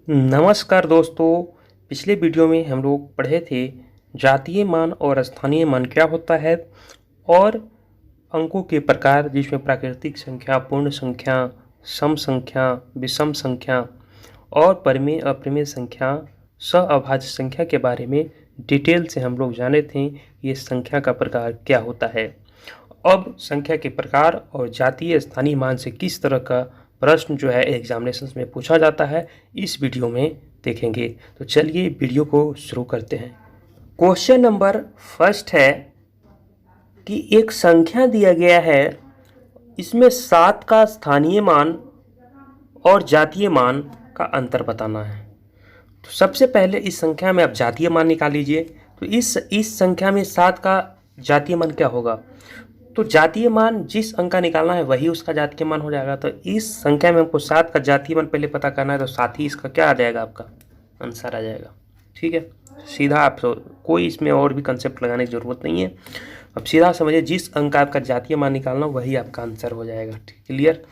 नमस्कार दोस्तों। पिछले वीडियो में हम लोग पढ़े थे जातीय मान और स्थानीय मान क्या होता है और अंकों के प्रकार, जिसमें प्राकृतिक संख्या, पूर्ण संख्या, सम संख्या, विषम संख्या और परिमेय अपरिमेय संख्या, सहअभाज्य संख्या के बारे में डिटेल से हम लोग जाने थे। ये संख्या का प्रकार क्या होता है। अब संख्या के प्रकार और जातीय स्थानीय मान से किस तरह का प्रश्न जो है एग्जामिनेशन में पूछा जाता है, इस वीडियो में देखेंगे। तो चलिए वीडियो को शुरू करते हैं। क्वेश्चन नंबर फर्स्ट है कि एक संख्या दिया गया है, इसमें 7 का स्थानीय मान और जातीय मान का अंतर बताना है। तो सबसे पहले इस संख्या में आप जातीय मान निकाल लीजिए। तो इस संख्या में 7 का जातीय मान क्या होगा, तो जातीय मान जिस अंक का निकालना है वही उसका जातीय मान हो जाएगा। तो इस संख्या में हमको 7 का जातीय मान पहले पता करना है, तो 7 ही इसका क्या आ जाएगा, आपका आंसर आ जाएगा। ठीक है, सीधा आप कोई इसमें और भी कंसेप्ट लगाने की ज़रूरत नहीं है। अब सीधा समझिए, जिस अंक का आपका जातीय मान निकालना वही आपका आंसर हो जाएगा। क्लियर।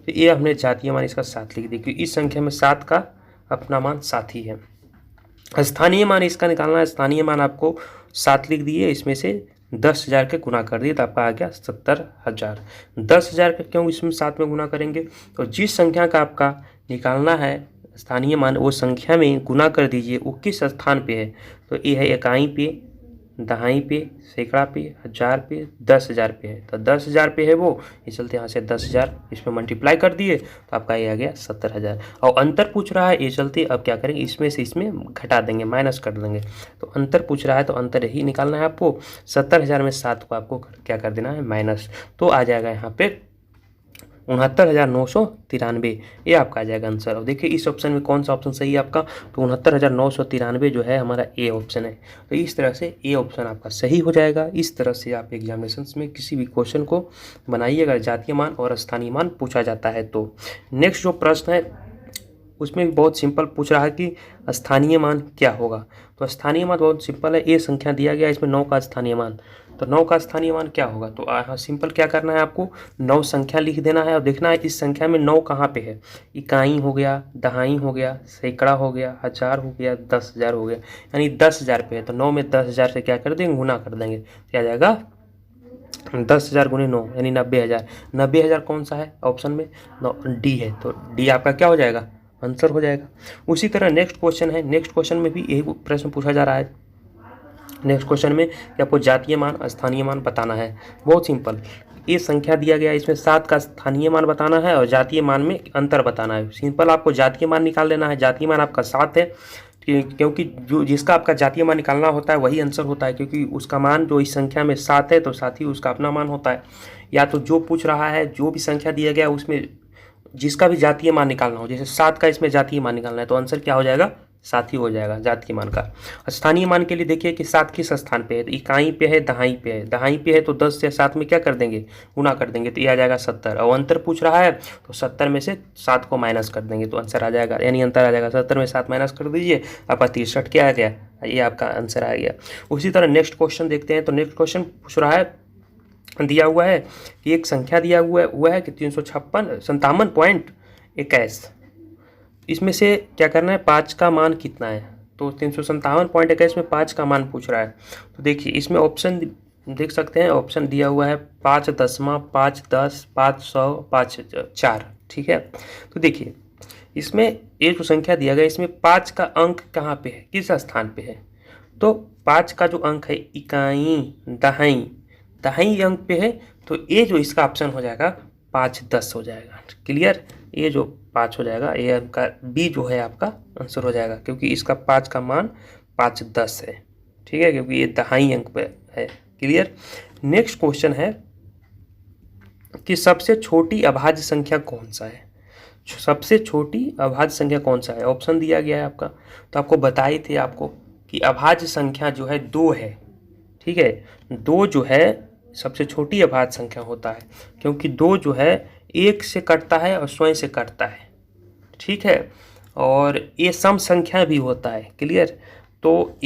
तो ये हमने जातीय मान इसका 7 लिख दी, क्योंकि इस संख्या में 7 का अपना मान 7 ही है। स्थानीय मान इसका निकालना है, स्थानीय मान आपको 7 लिख दिए, इसमें से 10,000 के गुना कर दिए तो आपका आ गया 70,000। 10,000 का क्यों इसमें 7 में गुना करेंगे, तो जिस संख्या का आपका निकालना है स्थानीय मान, वो संख्या में गुना कर दीजिए वो किस स्थान पे है। तो ये है इकाई पे, दहाई पे, सैकड़ा पे, हजार पे, 10,000 पे है। तो 10,000 पे है वो, इस चलते यहाँ से 10,000 इसमें मल्टीप्लाई कर दिए तो आपका ये आ गया 70,000। और अंतर पूछ रहा है, ये चलते अब क्या करेंगे, इसमें से इसमें घटा देंगे, माइनस कर देंगे। तो अंतर पूछ रहा है तो अंतर ही निकालना है आपको। 70,000 में 7 को आपको क्या कर देना है, माइनस। तो आ जाएगा यहाँ पे 69,993, ये आपका आ जाएगा आंसर। और देखिए इस ऑप्शन में कौन सा ऑप्शन सही है आपका, तो 69,993 जो है हमारा ए ऑप्शन है। तो इस तरह से ए ऑप्शन आपका सही हो जाएगा। इस तरह से आप एग्जामिनेशन में किसी भी क्वेश्चन को बनाइए अगर जातीय मान और स्थानीय मान पूछा जाता है तो। नेक्स्ट जो प्रश्न है उसमें भी बहुत सिंपल पूछ रहा है कि स्थानीय मान क्या होगा। तो स्थानीय मान बहुत सिंपल है, ए संख्या दिया गया, इसमें 9 का स्थानीय मान, तो 9 का स्थानीय मान क्या होगा। तो हाँ, सिंपल क्या करना है आपको, 9 संख्या लिख देना है और देखना है इस संख्या में 9 कहाँ पे है। इकाई हो गया, दहाई हो गया, सैकड़ा हो गया, हजार हो गया, 10,000 हो गया, यानी 10,000 पे है। तो 9 में 10,000 से क्या कर देंगे, गुना कर देंगे, क्या जाएगा 10,000 गुने 9 यानी 90,000। 90,000 कौन सा है ऑप्शन में, डी है। तो डी आपका क्या हो जाएगा, आंसर हो जाएगा। उसी तरह नेक्स्ट क्वेश्चन है, नेक्स्ट क्वेश्चन में भी यही प्रश्न पूछा जा रहा है। नेक्स्ट क्वेश्चन में कि आपको जातीय मान स्थानीय मान बताना है। बहुत सिंपल, ये संख्या दिया गया, इसमें 7 का स्थानीय मान बताना है और जातीय मान में अंतर बताना है। सिंपल आपको जातीय मान निकाल लेना है। जातीय मान आपका 7 है, क्योंकि जो जिसका आपका जातीय मान निकालना होता है वही आंसर होता है, क्योंकि उसका मान जो इस संख्या में 7 है तो 7 ही उसका अपना मान होता है। या तो जो पूछ रहा है, जो भी संख्या दिया गया उसमें जिसका भी जातीय मान निकालना हो, जैसे 7 का इसमें जातीय मान निकालना है तो आंसर क्या हो जाएगा, 7 ही हो जाएगा जातीय मान का। स्थानीय मान के लिए देखिए कि 7 किस स्थान पे है, तो इकाई पे है, दहाई पे है। दहाई पे है तो 10 से 7 में क्या कर देंगे, गुना कर देंगे, तो ये आ जाएगा 70। और अंतर पूछ रहा है तो 70 में से 7 को माइनस कर देंगे तो आंसर आ जाएगा, यानी अंतर आ जाएगा 70 में 7 माइनस कर दीजिए, आपका 63 क्या आ गया, ये आपका आंसर आ गया। उसी तरह नेक्स्ट क्वेश्चन देखते हैं। तो नेक्स्ट क्वेश्चन पूछ रहा है, दिया हुआ है कि एक संख्या दिया हुआ है कि 357.21, इसमें से क्या करना है, 5 का मान कितना है। तो 357.21 में 5 का मान पूछ रहा है। तो देखिए इसमें ऑप्शन देख सकते हैं, ऑप्शन दिया हुआ है 5 दशमलव, 5 10, 500, 5 4। ठीक है, तो देखिए इसमें ये जो संख्या दिया गया, इसमें 5 का अंक कहाँ पे है, किस स्थान पे है। तो 5 का जो अंक है इकाई, दहाई, दहाई अंक पे है, तो ये जो इसका ऑप्शन हो जाएगा 5 10 हो जाएगा। क्लियर, ये जो 5 हो जाएगा, ये अंक का बी जो है आपका आंसर हो जाएगा, क्योंकि इसका 5 का मान 5 10 है। ठीक है, क्योंकि ये दहाई अंक पे है। क्लियर। नेक्स्ट क्वेश्चन है कि सबसे छोटी अभाज्य संख्या कौन सा है। सबसे छोटी अभाज्य संख्या कौन सा है, ऑप्शन दिया गया है आपका। तो आपको बताए थे आपको कि अभाज्य संख्या जो है 2 है। ठीक है, 2 जो है सबसे छोटी अभाज्य संख्या होता है, क्योंकि 2 जो है 1 से कटता है और स्वयं से कटता है। ठीक है, और ये सम संख्या भी होता है। क्लियर। तो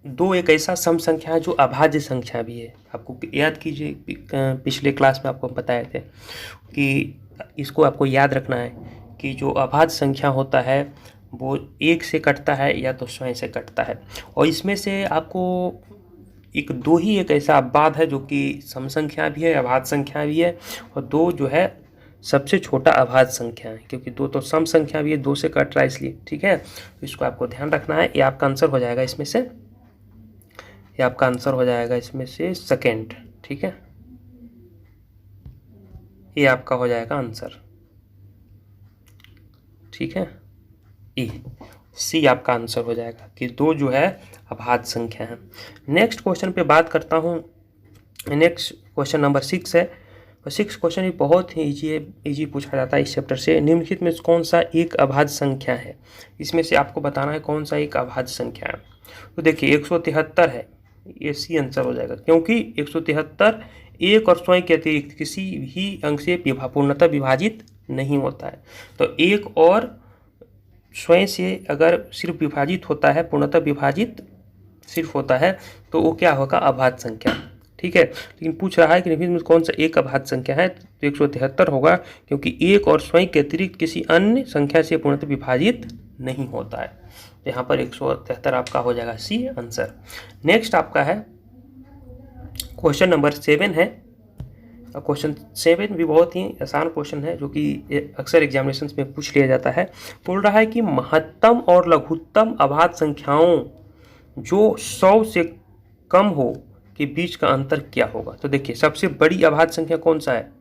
2 एक ऐसा सम संख्या है जो अभाज्य संख्या भी है। आपको याद कीजिए, पिछले क्लास में आपको बताए थे कि इसको आपको याद रखना है कि जो अभाज्य संख्या होता है वो 1 से कटता है या तो स्वयं से कटता है। और इसमें से आपको एक ऐसा अपवाद है जो कि सम संख्या भी है, अभाज्य संख्या भी है, और 2 जो है सबसे छोटा अभाज्य संख्या है, क्योंकि 2 तो सम संख्या भी है, 2 से कट रहा है इसलिए। ठीक है, तो इसको आपको ध्यान रखना है। ये आपका आंसर हो जाएगा इसमें से, ये आपका आंसर हो जाएगा इसमें से सेकेंड। ठीक है, ये आपका हो जाएगा आंसर। ठीक है, ई सी आपका आंसर हो जाएगा कि 2 जो है अभाज्य संख्या है। नेक्स्ट क्वेश्चन पे बात करता हूँ। नेक्स्ट क्वेश्चन नंबर 6 है, और 6 क्वेश्चन भी बहुत ही इजी पूछा जाता है इस चैप्टर से। निम्नलिखित में कौन सा एक अभाज्य संख्या है? इसमें से आपको बताना है कौन सा एक अभाज्य संख्या है। तो देखिए 173 है, ये सी आंसर हो जाएगा, क्योंकि 173 एक और स्वयं के अतिरिक्त किसी भी अंक से पूर्णतः विभाजित नहीं होता है। तो एक और स्वयं से अगर सिर्फ विभाजित होता है, पूर्णतः विभाजित सिर्फ होता है, तो वो क्या होगा? अभाज्य संख्या। ठीक है, लेकिन पूछ रहा है कि निम्नलिखित में कौन सा एक अभाज्य संख्या है, तो 173 होगा, क्योंकि एक और स्वयं के अतिरिक्त किसी अन्य संख्या से पूर्णतः विभाजित नहीं होता है। तो यहाँ पर 173 आपका हो जाएगा सी आंसर। नेक्स्ट आपका है क्वेश्चन नंबर 7 है। क्वेश्चन 7 भी बहुत ही आसान क्वेश्चन है, जो कि अक्सर एग्जामिनेशंस में पूछ लिया जाता है। बोल रहा है कि महत्तम और लघुत्तम अभाज्य संख्याओं जो 100 से कम हो के बीच का अंतर क्या होगा? तो देखिए सबसे बड़ी अभाज्य संख्या कौन सा है?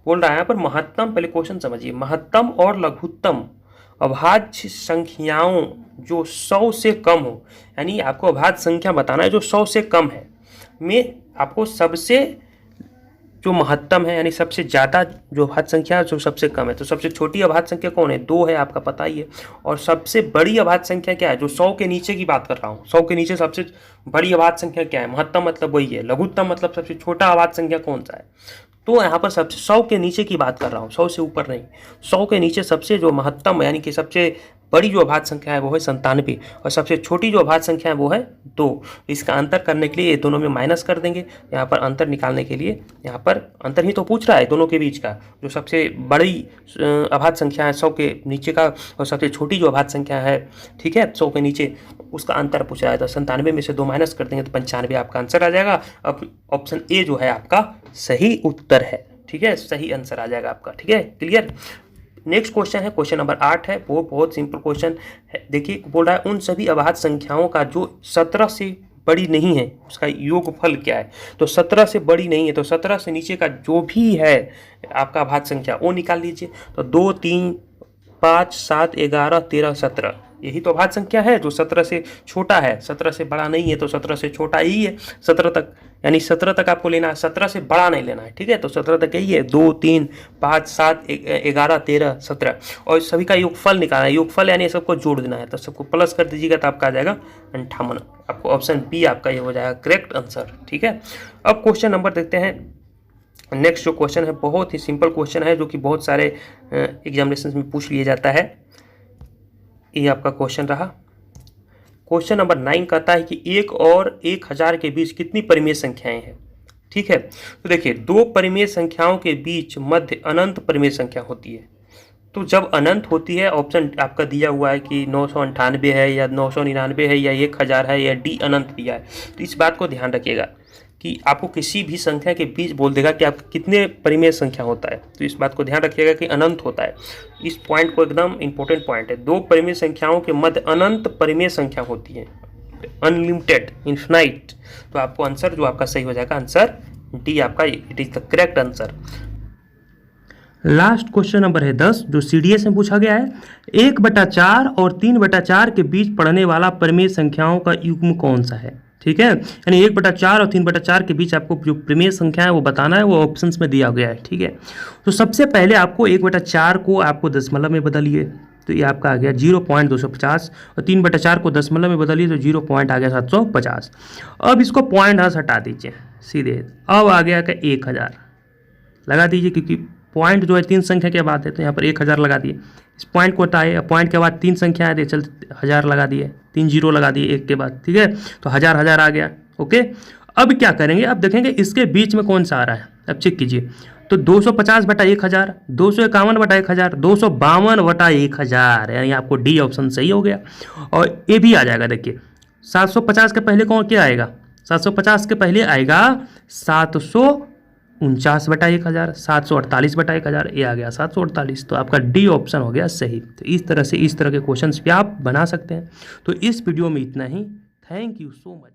बोल रहा है यहाँ पर महत्तम, पहले क्वेश्चन समझिए, महत्तम और लघुत्तम अभाज्य संख्याओं जो 100 से कम हो, यानी आपको अभाज्य संख्या बताना है जो 100 से कम है, में आपको सबसे जो महत्तम है यानी सबसे ज़्यादा जो अभाज्य संख्या है जो सबसे कम है। तो सबसे छोटी अभाज्य संख्या कौन है? 2 है, आपका पता ही है। और सबसे बड़ी अभाज्य संख्या क्या है? जो 100 के नीचे की बात कर रहा हूँ, 100 के नीचे सबसे बड़ी अभाज्य संख्या क्या है? महत्तम मतलब वही है। लघुत्तम मतलब सबसे छोटा अभाज्य संख्या कौन सा है? तो यहाँ पर सबसे 100 के नीचे की बात कर रहा हूँ, 100 से ऊपर नहीं। 100 के नीचे सबसे जो महत्तम यानी कि सबसे बड़ी जो अभाज्य संख्या है वो है 97, और सबसे छोटी जो अभाज्य संख्या है वो है 2। इसका अंतर करने के लिए ये दोनों में माइनस कर देंगे। यहाँ पर अंतर निकालने के लिए, यहाँ पर अंतर ही तो पूछ रहा है दोनों के बीच का, जो सबसे बड़ी अभाज्य संख्या है 100 के नीचे का, और सबसे छोटी जो अभाज्य संख्या है, ठीक है, 100 के नीचे, उसका अंतर पूछा है। तो 97 में से 2 माइनस कर देंगे तो 95 आपका आंसर आ जाएगा। अब ऑप्शन ए जो है आपका सही उत्तर है। ठीक है, सही आंसर आ जाएगा आपका। ठीक है, क्लियर। नेक्स्ट क्वेश्चन है, क्वेश्चन नंबर 8 है, वो बहुत सिंपल क्वेश्चन है। देखिए बोल रहा है उन सभी अभाज्य संख्याओं का जो 17 से बड़ी नहीं है उसका योगफल क्या है? तो 17 से बड़ी नहीं है, तो 17 से नीचे का जो भी है आपका अभाज्य संख्या वो निकाल लीजिए। तो 2, 3, 5, 7, 11, 13, 17, यही तो अभाज्य संख्या है जो 17 से छोटा है। 17 से बड़ा नहीं है तो 17 से छोटा ही है 17 तक, यानी 17 तक आपको लेना है, 17 से बड़ा नहीं लेना है। ठीक है, तो 17 तक यही है, 2, 3, 5, 7, 11, 13, 17, और सभी का योगफल निकालना है। योगफल यानी सबको जोड़ देना है, तो सबको प्लस कर दीजिएगा तो आपका आ जाएगा 58। आपको ऑप्शन बी आपका ये हो जाएगा करेक्ट आंसर। ठीक है, अब क्वेश्चन नंबर देखते हैं। नेक्स्ट जो क्वेश्चन है बहुत ही सिंपल क्वेश्चन है, जो कि बहुत सारे एग्जामिनेशन में पूछ लिया जाता है। ये आपका क्वेश्चन रहा। क्वेश्चन नंबर 9 कहता है कि 1 और 1000 के बीच कितनी परिमेय संख्याएं हैं? ठीक है, तो देखिए 2 परिमेय संख्याओं के बीच मध्य अनंत परिमेय संख्या होती है। तो जब अनंत होती है, ऑप्शन आपका दिया हुआ है कि 998 है या 999 है या 1000 है या डी अनंत दिया है। तो इस बात को ध्यान रखिएगा कि आपको किसी भी संख्या के बीच बोल देगा कि आप कितने परिमेय संख्या होता है, तो इस बात को ध्यान रखिएगा कि अनंत होता है। इस पॉइंट को एकदम इंपॉर्टेंट पॉइंट है। 2 परिमेय संख्याओं के मध्य अनंत परिमेय संख्या होती है, अनलिमिटेड, इन्फिनाइट। तो आपको आंसर जो आपका सही हो जाएगा आंसर डी आपका, it is the correct answer. Last question number है 10, जो सीडीएस में पूछा गया है। 1/4 और 3/4 के बीच पढ़ने वाला परिमेय संख्याओं का युग्म कौन सा है? ठीक है, यानी 1/4 और 3/4 के बीच आपको जो परिमेय संख्या है वो बताना है, वो ऑप्शंस में दिया गया है। ठीक है, तो सबसे पहले आपको 1/4 को आपको दशमलव में बदलिए, तो ये आपका आ गया 0.250, और 3/4 को दशमलव में बदलिए तो 0 पॉइंट आ गया 750। अब इसको पॉइंट हटा दीजिए सीधे, अब आ गया क्या 1000 लगा दीजिए, क्योंकि पॉइंट जो है 3 संख्या के बाद है, तो यहाँ पर 1000 लगा दिए। इस पॉइंट को हटाए, पॉइंट के बाद 3 संख्या है, चल 1000 लगा दिए, 3 जीरो लगा दिए एक के बाद। ठीक है, तो 1000 आ गया। ओके, अब क्या करेंगे? अब देखेंगे इसके बीच में कौन सा आ रहा है। अब चेक कीजिए, तो 250 बटा 1000, 251 बटा 1000, 252 बटा 1000, यानी आपको डी ऑप्शन सही हो गया। और ए भी आ जाएगा। देखिए 750 के पहले कौन क्या आएगा, 750 के पहले आएगा 749 बटा 1000, 748 बटा 1000, ये आ गया 748। तो आपका डी ऑप्शन हो गया सही। तो इस तरह से इस तरह के क्वेश्चंस भी आप बना सकते हैं। तो इस वीडियो में इतना ही। Thank you so much.